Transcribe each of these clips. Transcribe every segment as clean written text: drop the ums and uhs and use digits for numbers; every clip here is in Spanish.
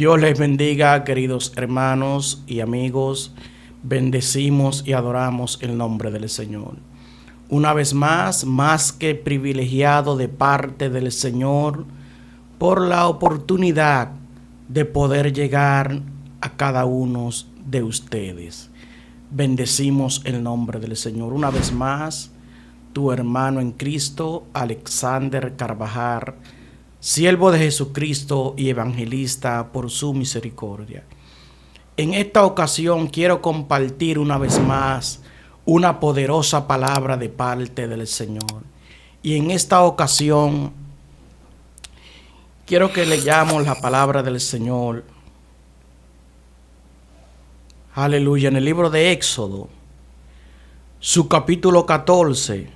Dios les bendiga, queridos hermanos y amigos. Bendecimos y adoramos el nombre del Señor. Una vez más que privilegiado de parte del Señor por la oportunidad de poder llegar a cada uno de ustedes. Bendecimos el nombre del Señor. Una vez más, tu hermano en Cristo, Alexander Carvajal, siervo de Jesucristo y evangelista por su misericordia. En esta ocasión quiero compartir una vez más una poderosa palabra de parte del Señor. Y en esta ocasión quiero que leamos la palabra del Señor. Aleluya, en el libro de Éxodo, su capítulo 14,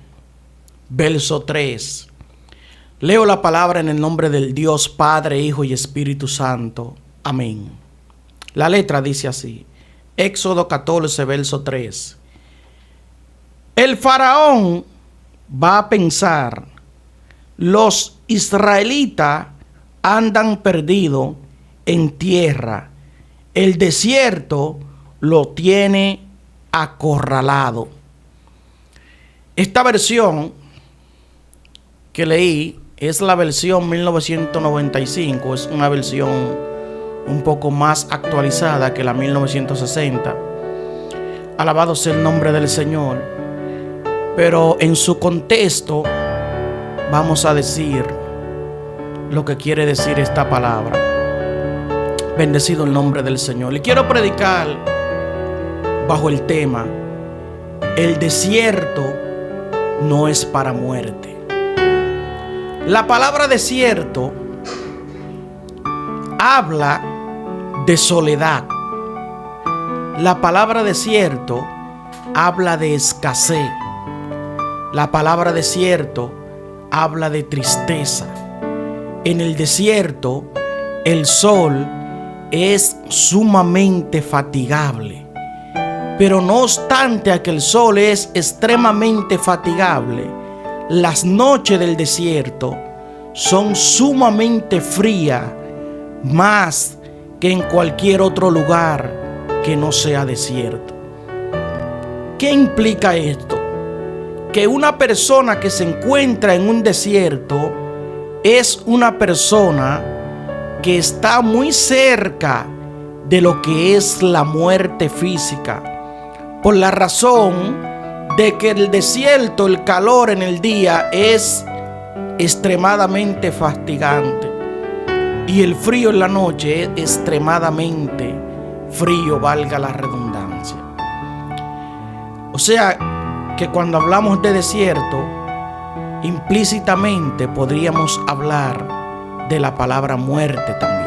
verso 3. Leo la palabra en el nombre del Dios Padre, Hijo y Espíritu Santo. Amén. La letra dice así. Éxodo 14, verso 3. El faraón va a pensar: los israelitas andan perdidos en tierra. El desierto lo tiene acorralado. Esta versión que leí es la versión 1995, es una versión un poco más actualizada que la 1960. Alabado sea el nombre del Señor. Pero en su contexto vamos a decir lo que quiere decir esta palabra. Bendecido el nombre del Señor. Y quiero predicar bajo el tema: el desierto no es para muerte. La palabra desierto habla de soledad. La palabra desierto habla de escasez. La palabra desierto habla de tristeza. En el desierto, el sol es sumamente fatigable. Pero no obstante a que el sol es extremadamente fatigable, las noches del desierto son sumamente frías, más que en cualquier otro lugar que no sea desierto. ¿Qué implica esto? Que una persona que se encuentra en un desierto es una persona que está muy cerca de lo que es la muerte física, por la razón de que el desierto, el calor en el día es extremadamente fatigante y el frío en la noche es extremadamente frío, valga la redundancia. O sea que cuando hablamos de desierto, implícitamente podríamos hablar de la palabra muerte también.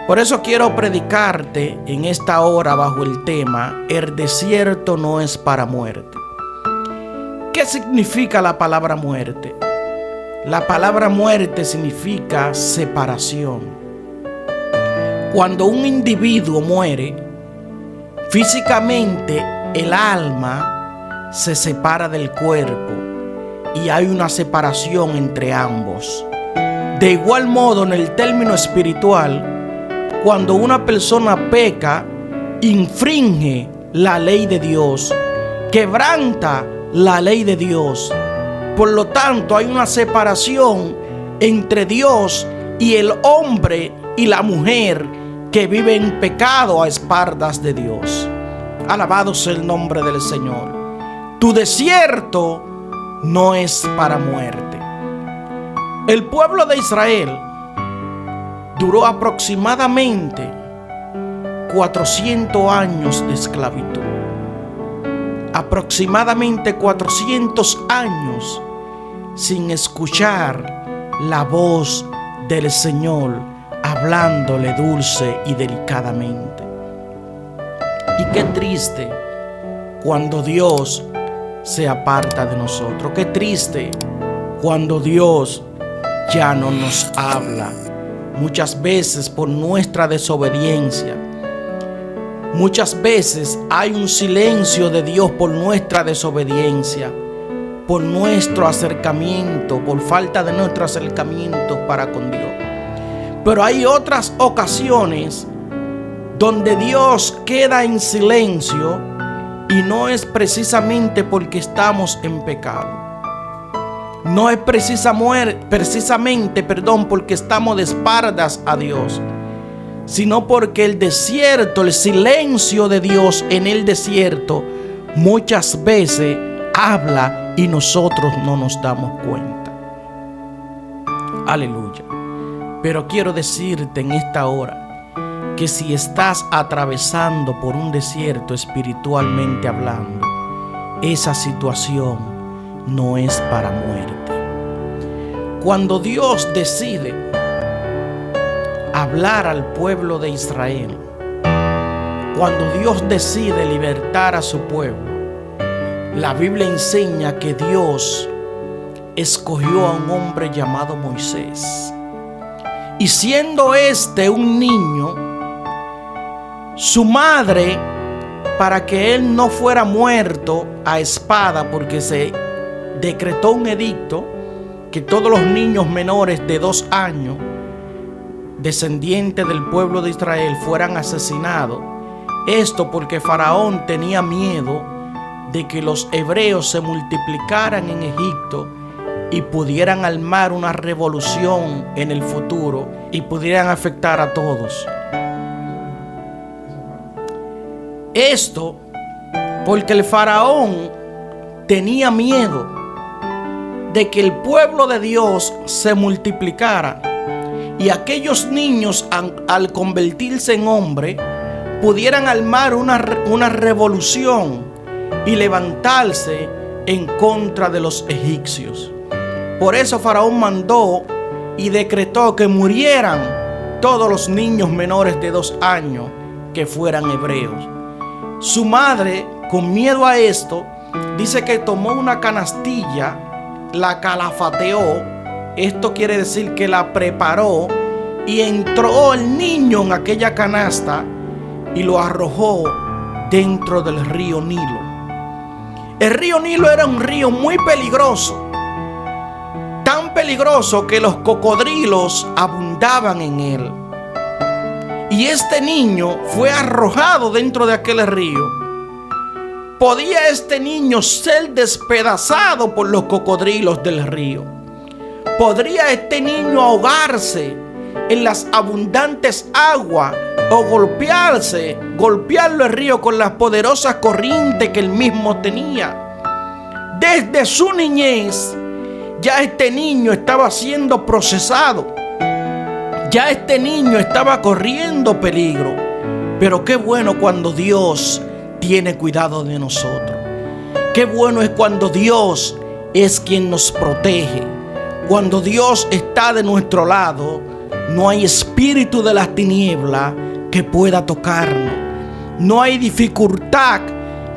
Por eso quiero predicarte en esta hora bajo el tema: el desierto no es para muerte. ¿Qué significa la palabra muerte? La palabra muerte significa separación. Cuando un individuo muere, físicamente el alma se separa del cuerpo y hay una separación entre ambos. De igual modo, en el término espiritual, cuando una persona peca, infringe la ley de Dios, quebranta la ley de Dios. Por lo tanto, hay una separación entre Dios y el hombre y la mujer que vive en pecado a espaldas de Dios. Alabado sea el nombre del Señor. Tu desierto no es para muerte. El pueblo de Israel duró aproximadamente 400 años de esclavitud. Aproximadamente 400 años sin escuchar la voz del Señor hablándole dulce y delicadamente. Y qué triste cuando Dios se aparta de nosotros. Qué triste cuando Dios ya no nos habla. Muchas veces por nuestra desobediencia. Muchas veces hay un silencio de Dios por nuestra desobediencia, por nuestro acercamiento, por falta de nuestro acercamiento para con Dios. Pero hay otras ocasiones donde Dios queda en silencio, y no es precisamente porque estamos en pecado. No es precisamente porque estamos de espaldas a Dios, sino porque el desierto, el silencio de Dios en el desierto, muchas veces habla y nosotros no nos damos cuenta. Aleluya. Pero quiero decirte en esta hora que si estás atravesando por un desierto espiritualmente hablando, esa situación no es para muerte. Cuando Dios decide hablar al pueblo de Israel, cuando Dios decide libertar a su pueblo, la Biblia enseña que Dios escogió a un hombre llamado Moisés. Y siendo este un niño, su madre, para que él no fuera muerto a espada, porque se decretó un edicto que todos los niños menores de 2 años, descendientes del pueblo de Israel, fueran asesinados. Esto porque Faraón tenía miedo de que los hebreos se multiplicaran en Egipto y pudieran armar una revolución en el futuro y pudieran afectar a todos. Esto porque el faraón tenía miedo de que el pueblo de Dios se multiplicara y aquellos niños, al convertirse en hombre, pudieran armar una revolución y levantarse en contra de los egipcios. Por eso Faraón mandó y decretó que murieran todos los niños menores de 2 años que fueran hebreos. Su madre, con miedo a esto, dice que tomó una canastilla, la calafateó. Esto quiere decir que la preparó, y entró el niño en aquella canasta y lo arrojó dentro del río Nilo. El río Nilo era un río muy peligroso, tan peligroso que los cocodrilos abundaban en él. Y este niño fue arrojado dentro de aquel río. ¿Podía este niño ser despedazado por los cocodrilos del río? ¿Podría este niño ahogarse en las abundantes aguas o golpearlo el río con las poderosas corrientes que él mismo tenía? Desde su niñez, ya este niño estaba siendo procesado. Ya este niño estaba corriendo peligro. Pero qué bueno cuando Dios tiene cuidado de nosotros. Qué bueno es cuando Dios es quien nos protege. Cuando Dios está de nuestro lado, no hay espíritu de las tinieblas que pueda tocarnos. No hay dificultad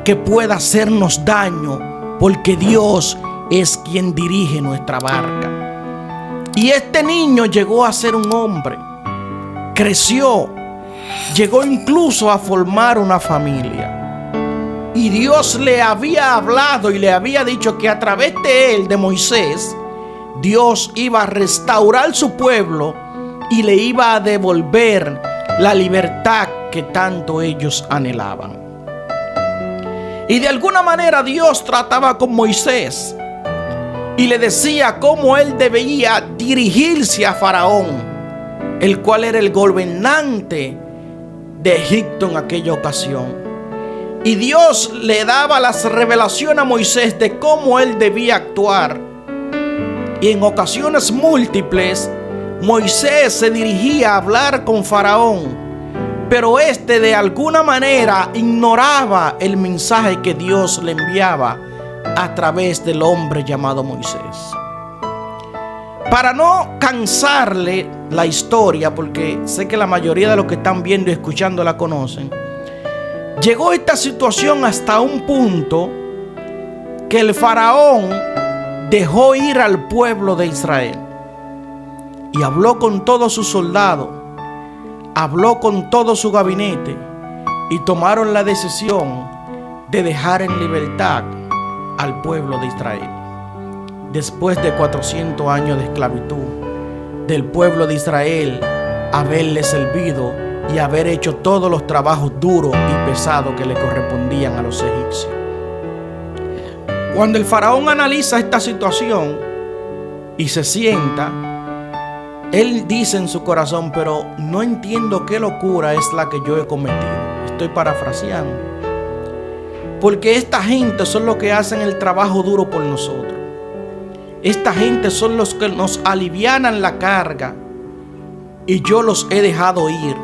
que pueda hacernos daño, porque Dios es quien dirige nuestra barca. Y este niño llegó a ser un hombre, creció, llegó incluso a formar una familia. Y Dios le había hablado y le había dicho que a través de él, de Moisés, Dios iba a restaurar su pueblo y le iba a devolver la libertad que tanto ellos anhelaban. Y de alguna manera Dios trataba con Moisés y le decía cómo él debía dirigirse a Faraón, el cual era el gobernante de Egipto en aquella ocasión. Y Dios le daba las revelaciones a Moisés de cómo él debía actuar. Y en ocasiones múltiples, Moisés se dirigía a hablar con Faraón, pero este de alguna manera ignoraba el mensaje que Dios le enviaba a través del hombre llamado Moisés. Para no cansarle la historia, porque sé que la mayoría de los que están viendo y escuchando la conocen, llegó esta situación hasta un punto que el faraón dejó ir al pueblo de Israel y habló con todos sus soldados, habló con todo su gabinete y tomaron la decisión de dejar en libertad al pueblo de Israel. Después de 400 años de esclavitud del pueblo de Israel, haberle servido y haber hecho todos los trabajos duros y pesados que le correspondían a los egipcios. Cuando el faraón analiza esta situación y se sienta, él dice en su corazón: pero no entiendo qué locura es la que yo he cometido. Estoy parafraseando. Porque esta gente son los que hacen el trabajo duro por nosotros. Esta gente son los que nos alivianan la carga y yo los he dejado ir.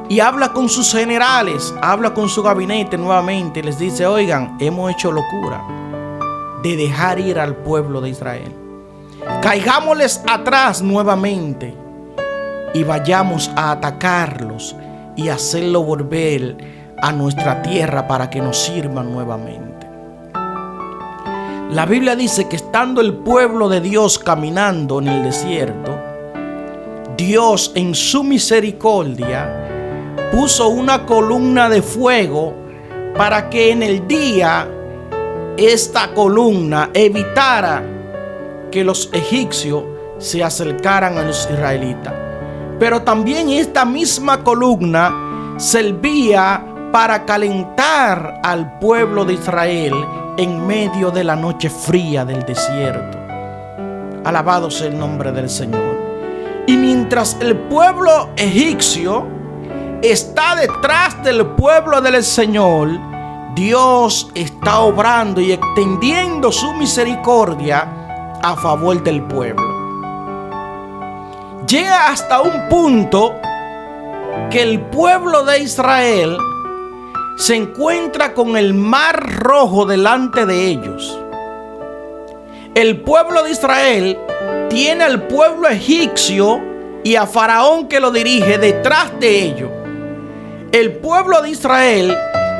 Y habla con sus generales, habla con su gabinete nuevamente y les dice: oigan, hemos hecho locura de dejar ir al pueblo de Israel. Caigámosles atrás nuevamente y vayamos a atacarlos y hacerlo volver a nuestra tierra para que nos sirvan nuevamente. La Biblia dice que estando el pueblo de Dios caminando en el desierto, Dios en su misericordia puso una columna de fuego para que en el día esta columna evitara que los egipcios se acercaran a los israelitas. Pero también esta misma columna servía para calentar al pueblo de Israel en medio de la noche fría del desierto. Alabado sea el nombre del Señor. Y mientras el pueblo egipcio está detrás del pueblo del Señor, Dios está obrando y extendiendo su misericordia a favor del pueblo. Llega hasta un punto que el pueblo de Israel se encuentra con el mar Rojo delante de ellos. El pueblo de Israel tiene al pueblo egipcio y a Faraón que lo dirige detrás de ellos. El pueblo de Israel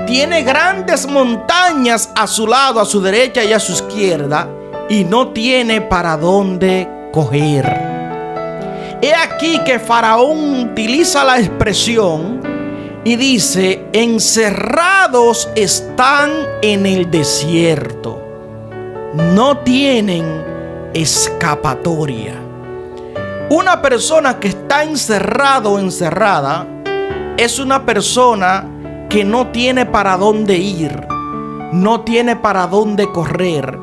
tiene grandes montañas a su lado, a su derecha y a su izquierda, y no tiene para dónde coger. He aquí que Faraón utiliza la expresión y dice: encerrados están en el desierto, no tienen escapatoria. Una persona que está encerrado o encerrada es una persona que no tiene para dónde ir, no tiene para dónde correr.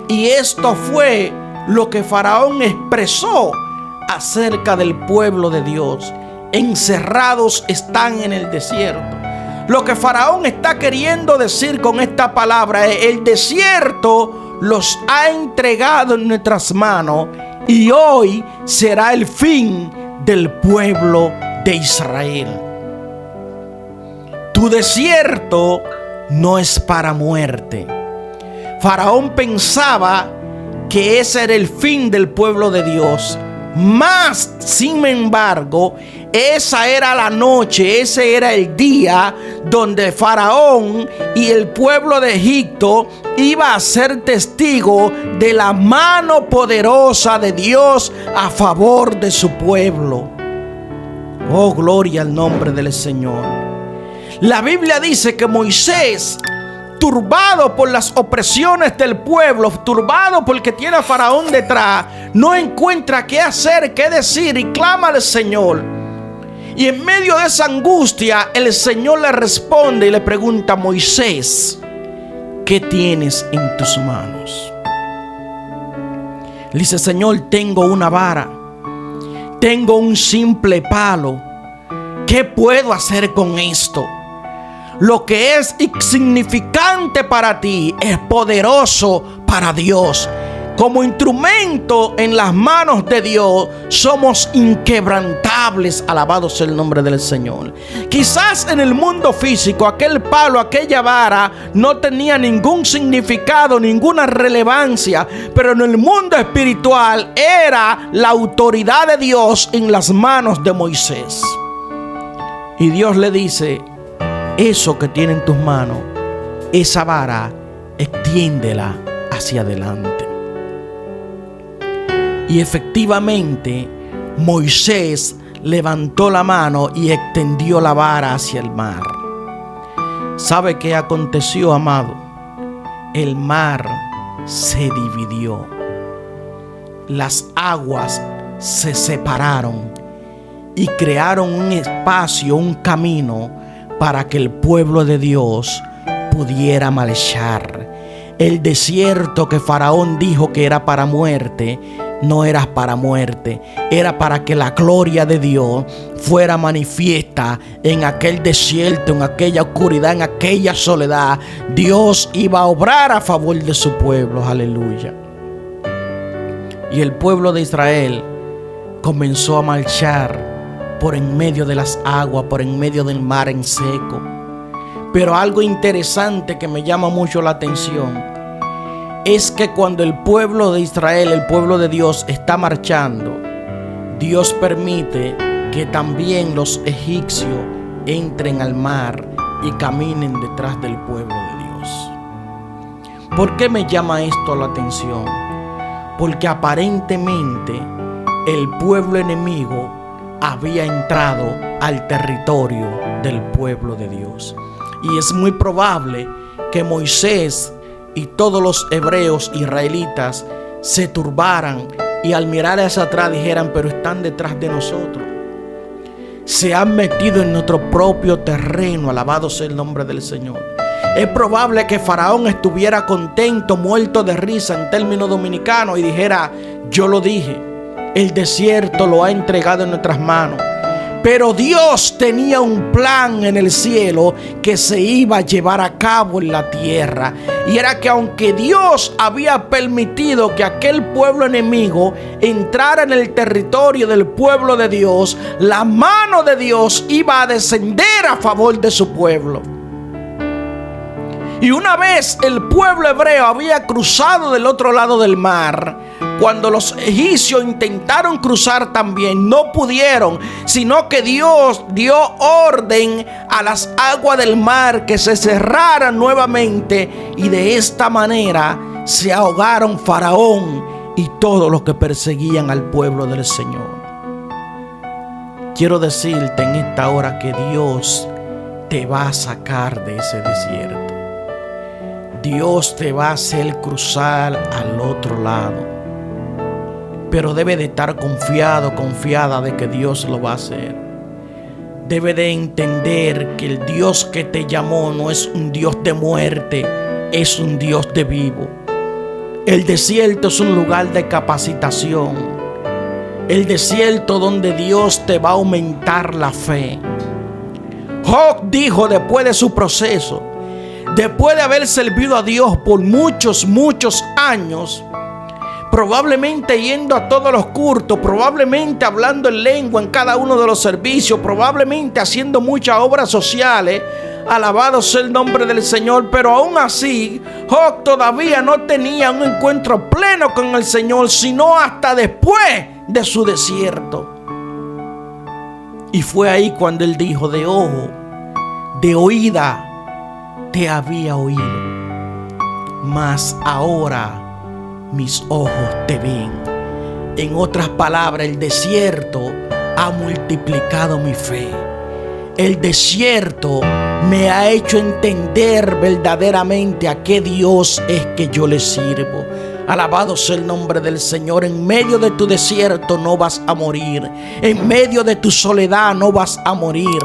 Y esto fue lo que Faraón expresó acerca del pueblo de Dios. Encerrados están en el desierto. Lo que Faraón está queriendo decir con esta palabra es: el desierto los ha entregado en nuestras manos y hoy será el fin del pueblo de Israel. Tu desierto no es para muerte. Faraón pensaba que ese era el fin del pueblo de Dios. Mas, sin embargo, esa era la noche, ese era el día donde Faraón y el pueblo de Egipto iba a ser testigo de la mano poderosa de Dios a favor de su pueblo. Oh, gloria al nombre del Señor. La Biblia dice que Moisés, turbado por las opresiones del pueblo, turbado porque tiene a Faraón detrás, no encuentra qué hacer, qué decir y clama al Señor. Y en medio de esa angustia, el Señor le responde y le pregunta: Moisés, ¿qué tienes en tus manos? Le dice: Señor, tengo una vara, tengo un simple palo. ¿Qué puedo hacer con esto? Lo que es insignificante para ti es poderoso para Dios. Como instrumento en las manos de Dios somos inquebrantables. Alabado sea el nombre del Señor. Quizás en el mundo físico aquel palo, aquella vara no tenía ningún significado, ninguna relevancia, pero en el mundo espiritual era la autoridad de Dios en las manos de Moisés. Y Dios le dice: eso que tiene en tus manos, esa vara, extiéndela hacia adelante. Y efectivamente, Moisés levantó la mano y extendió la vara hacia el mar. ¿Sabe qué aconteció, amado? El mar se dividió. Las aguas se separaron. y crearon un espacio, un camino para que el pueblo de Dios pudiera marchar. El desierto que Faraón dijo que era para muerte, no era para muerte, era para que la gloria de Dios fuera manifiesta en aquel desierto, en aquella oscuridad, en aquella soledad. Dios iba a obrar a favor de su pueblo, aleluya. Y el pueblo de Israel comenzó a marchar por en medio de las aguas, por en medio del mar en seco. Pero algo interesante que me llama mucho la atención es que cuando el pueblo de Israel, el pueblo de Dios, está marchando, Dios permite que también los egipcios entren al mar y caminen detrás del pueblo de Dios. ¿Por qué me llama esto la atención? Porque aparentemente el pueblo enemigo había entrado al territorio del pueblo de Dios. Y es muy probable que Moisés y todos los hebreos israelitas se turbaran y al mirar hacia atrás dijeran: pero están detrás de nosotros, se han metido en nuestro propio terreno. Alabado sea el nombre del Señor. Es probable que Faraón estuviera contento, muerto de risa en términos dominicanos, y dijera: yo lo dije, el desierto lo ha entregado en nuestras manos. Pero Dios tenía un plan en el cielo que se iba a llevar a cabo en la tierra. Y era que aunque Dios había permitido que aquel pueblo enemigo entrara en el territorio del pueblo de Dios, la mano de Dios iba a descender a favor de su pueblo. Y una vez el pueblo hebreo había cruzado del otro lado del mar, cuando los egipcios intentaron cruzar también, no pudieron, sino que Dios dio orden a las aguas del mar que se cerraran nuevamente, y de esta manera se ahogaron Faraón y todos los que perseguían al pueblo del Señor. Quiero decirte en esta hora que Dios te va a sacar de ese desierto. Dios te va a hacer cruzar al otro lado. Pero debe de estar confiado, confiada de que Dios lo va a hacer. Debe de entender que el Dios que te llamó no es un Dios de muerte, es un Dios de vivo. El desierto es un lugar de capacitación. El desierto donde Dios te va a aumentar la fe. Job dijo después de su proceso, después de haber servido a Dios por muchos años, probablemente yendo a todos los cultos, probablemente hablando en lengua en cada uno de los servicios, probablemente haciendo muchas obras sociales, alabado sea el nombre del Señor, pero aún así Job todavía no tenía un encuentro pleno con el Señor, sino hasta después de su desierto. Y fue ahí cuando él dijo: de ojo, de oída te había oído, mas ahora mis ojos te ven. En otras palabras, el desierto ha multiplicado mi fe. El desierto me ha hecho entender verdaderamente a qué Dios es que yo le sirvo. Alabado sea el nombre del Señor. En medio de tu desierto no vas a morir. En medio de tu soledad no vas a morir.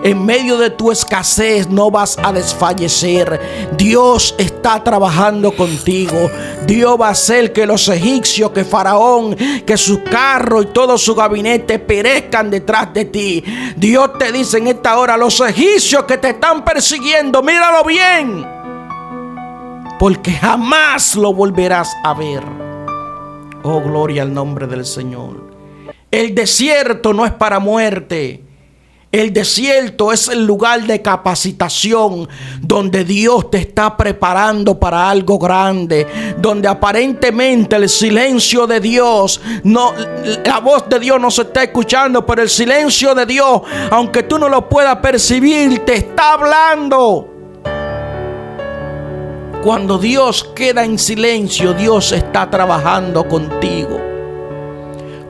En medio de tu escasez no vas a desfallecer. Dios está trabajando contigo. Dios va a hacer que los egipcios, que Faraón, que su carro y todo su gabinete perezcan detrás de ti. Dios te dice en esta hora: los egipcios que te están persiguiendo, míralo bien, porque jamás lo volverás a ver. Oh, gloria al nombre del Señor. El desierto no es para muerte. El desierto es el lugar de capacitación donde Dios te está preparando para algo grande, donde aparentemente el silencio de Dios, la voz de Dios no se está escuchando, pero el silencio de Dios, aunque tú no lo puedas percibir, te está hablando. Cuando Dios queda en silencio, Dios está trabajando contigo.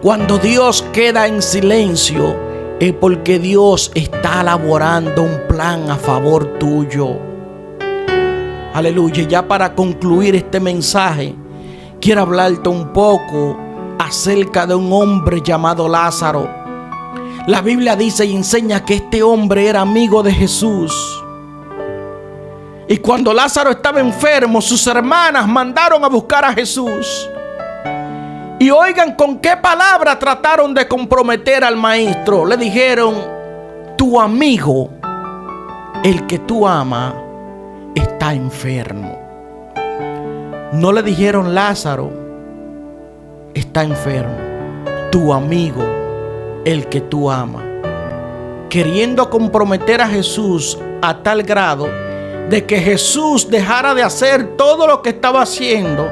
Cuando Dios queda en silencio, es porque Dios está elaborando un plan a favor tuyo. Aleluya. Ya para concluir este mensaje, quiero hablarte un poco acerca de un hombre llamado Lázaro. La Biblia dice y enseña que este hombre era amigo de Jesús. Y cuando Lázaro estaba enfermo, sus hermanas mandaron a buscar a Jesús. Y oigan con qué palabra trataron de comprometer al maestro. Le dijeron: tu amigo, el que tú amas, está enfermo. No le dijeron: Lázaro está enfermo. Tu amigo, el que tú amas. Queriendo comprometer a Jesús a tal grado de que Jesús dejara de hacer todo lo que estaba haciendo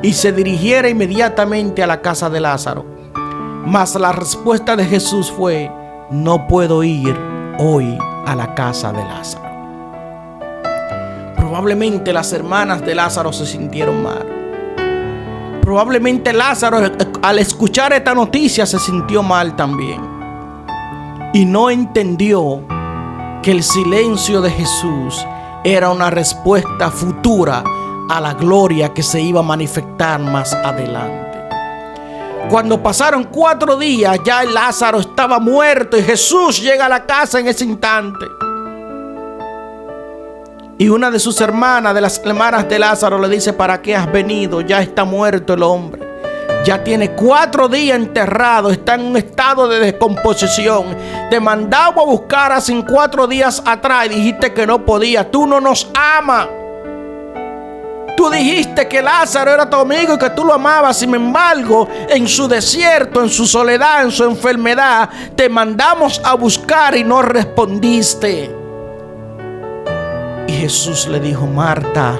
y se dirigiera inmediatamente a la casa de Lázaro. Mas la respuesta de Jesús fue: no puedo ir hoy a la casa de Lázaro. Probablemente las hermanas de Lázaro se sintieron mal. Probablemente Lázaro, al escuchar esta noticia, se sintió mal también. Y no entendió que el silencio de Jesús era una respuesta futura a la gloria que se iba a manifestar más adelante. Cuando pasaron 4 días, ya Lázaro estaba muerto y Jesús llega a la casa en ese instante. Y una de sus hermanas, de las hermanas de Lázaro, le dice: ¿para qué has venido? Ya está muerto el hombre. Ya tiene 4 días enterrado, está en un estado de descomposición. Te mandamos a buscar hace 4 días atrás y dijiste que no podía. Tú no nos amas. Tú dijiste que Lázaro era tu amigo y que tú lo amabas. Sin embargo, en su desierto, en su soledad, en su enfermedad, te mandamos a buscar y no respondiste. Y Jesús le dijo: Marta,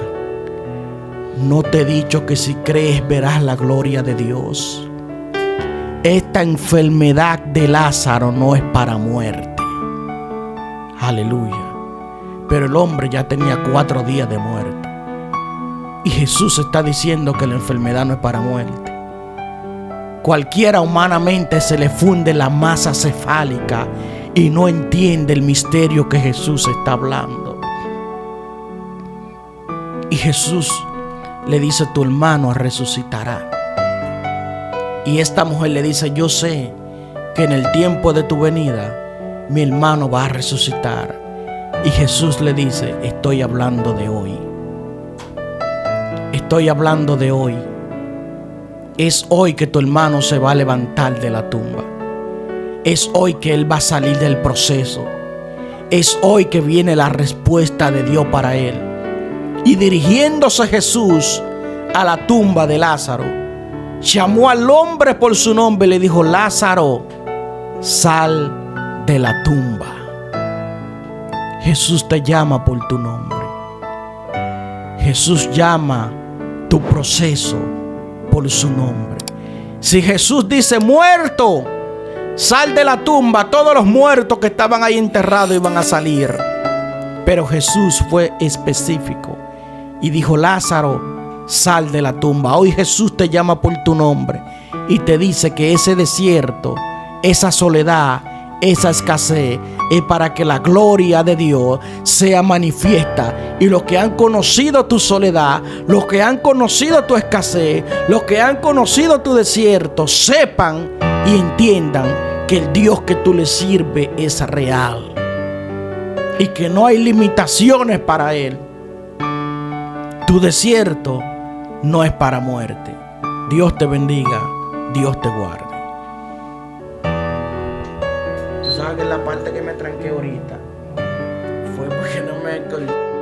¿no te he dicho que si crees verás la gloria de Dios? Esta enfermedad de Lázaro no es para muerte. Aleluya. Pero el hombre ya tenía 4 días de muerte. Y Jesús está diciendo que la enfermedad no es para muerte. Cualquiera humanamente se le funde la masa cefálica y no entiende el misterio que Jesús está hablando. Y Jesús le dice: tu hermano resucitará. Y esta mujer le dice: yo sé que en el tiempo de tu venida mi hermano va a resucitar. Y Jesús le dice: estoy hablando de hoy. Estoy hablando de hoy. Es hoy que tu hermano se va a levantar de la tumba. Es hoy que él va a salir del proceso. Es hoy que viene la respuesta de Dios para él. Y dirigiéndose Jesús a la tumba de Lázaro, llamó al hombre por su nombre y le dijo: Lázaro, sal de la tumba. Jesús te llama por tu nombre. Jesús llama tu proceso por su nombre. Si Jesús dice: muerto, sal de la tumba, todos los muertos que estaban ahí enterrados iban a salir. Pero Jesús fue específico y dijo: Lázaro, sal de la tumba. Hoy Jesús te llama por tu nombre y te dice que ese desierto, esa soledad, esa escasez es para que la gloria de Dios sea manifiesta. Y los que han conocido tu soledad, los que han conocido tu escasez, los que han conocido tu desierto, sepan y entiendan que el Dios que tú le sirves es real y que no hay limitaciones para Él. Tu desierto no es para muerte. Dios te bendiga, Dios te guarde. Tú sabes que la parte que me tranqué ahorita fue porque no me acordé.